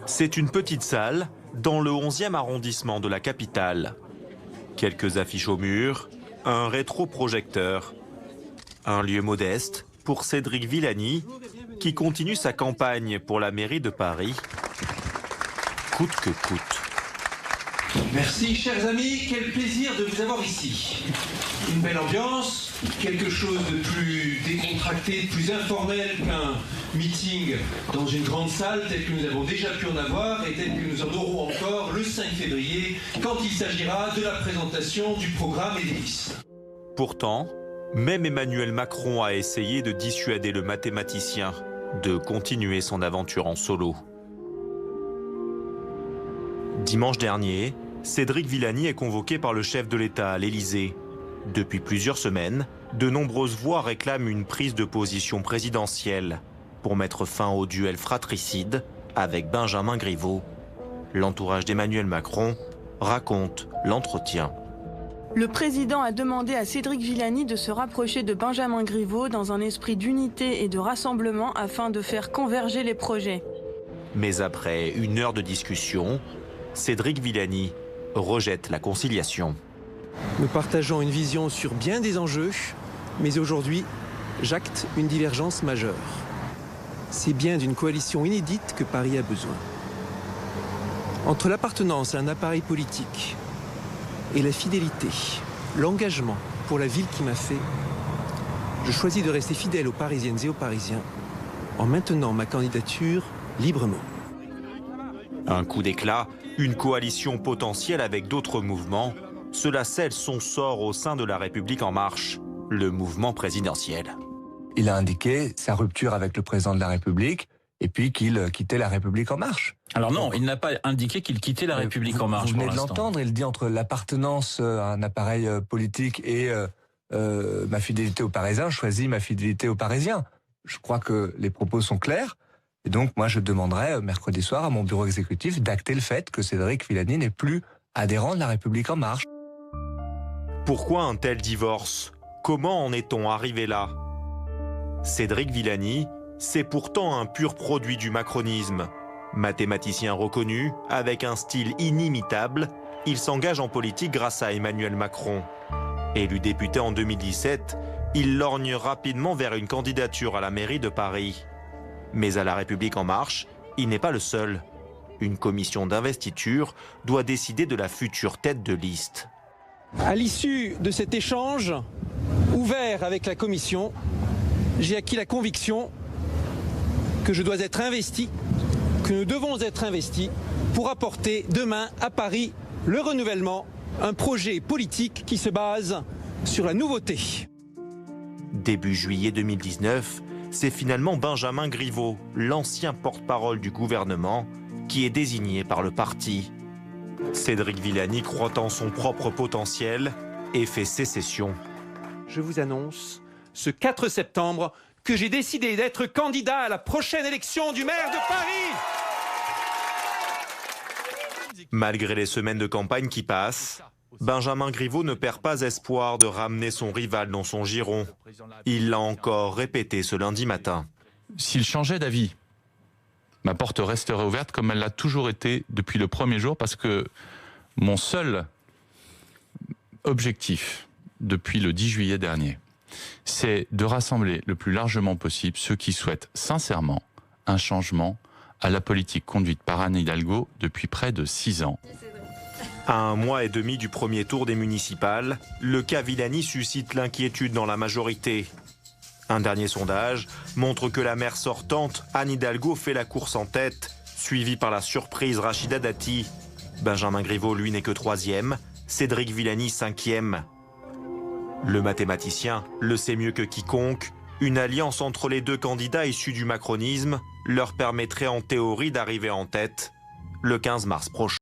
C'est une petite salle dans le 11e arrondissement de la capitale. Quelques affiches au mur, un rétroprojecteur. Un lieu modeste pour Cédric Villani, qui continue sa campagne pour la mairie de Paris, coûte que coûte. Merci, chers amis, quel plaisir de vous avoir ici. Une belle ambiance, quelque chose de plus décontracté, de plus informel qu'un meeting dans une grande salle telle que nous avons déjà pu en avoir et telle que nous en aurons encore le 5 février quand il s'agira de la présentation du programme et des listes. Pourtant, même Emmanuel Macron a essayé de dissuader le mathématicien de continuer son aventure en solo. Dimanche dernier, Cédric Villani est convoqué par le chef de l'État à l'Élysée. Depuis plusieurs semaines, de nombreuses voix réclament une prise de position présidentielle pour mettre fin au duel fratricide avec Benjamin Griveaux. L'entourage d'Emmanuel Macron raconte l'entretien. Le président a demandé à Cédric Villani de se rapprocher de Benjamin Griveaux dans un esprit d'unité et de rassemblement afin de faire converger les projets. Mais après une heure de discussion, Cédric Villani rejette la conciliation. Nous partageons une vision sur bien des enjeux, mais aujourd'hui, j'acte une divergence majeure. C'est bien d'une coalition inédite que Paris a besoin. Entre l'appartenance à un appareil politique et la fidélité, l'engagement pour la ville qui m'a fait, je choisis de rester fidèle aux Parisiennes et aux Parisiens en maintenant ma candidature librement. Un coup d'éclat, une coalition potentielle avec d'autres mouvements, cela scelle son sort au sein de La République En Marche, le mouvement présidentiel. Il a indiqué sa rupture avec le président de la République et puis qu'il quittait La République En Marche. Alors non, il n'a pas indiqué qu'il quittait La République En Marche. Vous venez de l'entendre, il dit entre l'appartenance à un appareil politique et ma fidélité aux Parisiens, je choisis ma fidélité aux Parisiens. Je crois que les propos sont clairs. Et donc, moi, je demanderai mercredi soir à mon bureau exécutif d'acter le fait que Cédric Villani n'est plus adhérent de La République En Marche. Pourquoi un tel divorce? Comment en est-on arrivé là? Cédric Villani, c'est pourtant un pur produit du macronisme. Mathématicien reconnu, avec un style inimitable, il s'engage en politique grâce à Emmanuel Macron. Élu député en 2017, il lorgne rapidement vers une candidature à la mairie de Paris. Mais à La République En Marche, il n'est pas le seul. Une commission d'investiture doit décider de la future tête de liste. À l'issue de cet échange ouvert avec la commission, j'ai acquis la conviction que je dois être investi, que nous devons être investis pour apporter demain à Paris le renouvellement, un projet politique qui se base sur la nouveauté. Début juillet 2019, c'est finalement Benjamin Griveaux, l'ancien porte-parole du gouvernement, qui est désigné par le parti. Cédric Villani croit en son propre potentiel et fait sécession. Je vous annonce ce 4 septembre que j'ai décidé d'être candidat à la prochaine élection du maire de Paris. Malgré les semaines de campagne qui passent, Benjamin Griveaux ne perd pas espoir de ramener son rival dans son giron. Il l'a encore répété ce lundi matin. S'il changeait d'avis, ma porte resterait ouverte comme elle l'a toujours été depuis le premier jour, parce que mon seul objectif depuis le 10 juillet dernier, c'est de rassembler le plus largement possible ceux qui souhaitent sincèrement un changement à la politique conduite par Anne Hidalgo depuis près de 6 ans. À 1 mois et demi du premier tour des municipales, le cas Villani suscite l'inquiétude dans la majorité. Un dernier sondage montre que la maire sortante, Anne Hidalgo, fait la course en tête, suivie par la surprise Rachida Dati. Benjamin Griveaux, lui, n'est que 3e, Cédric Villani 5e. Le mathématicien le sait mieux que quiconque, une alliance entre les deux candidats issus du macronisme leur permettrait en théorie d'arriver en tête le 15 mars prochain.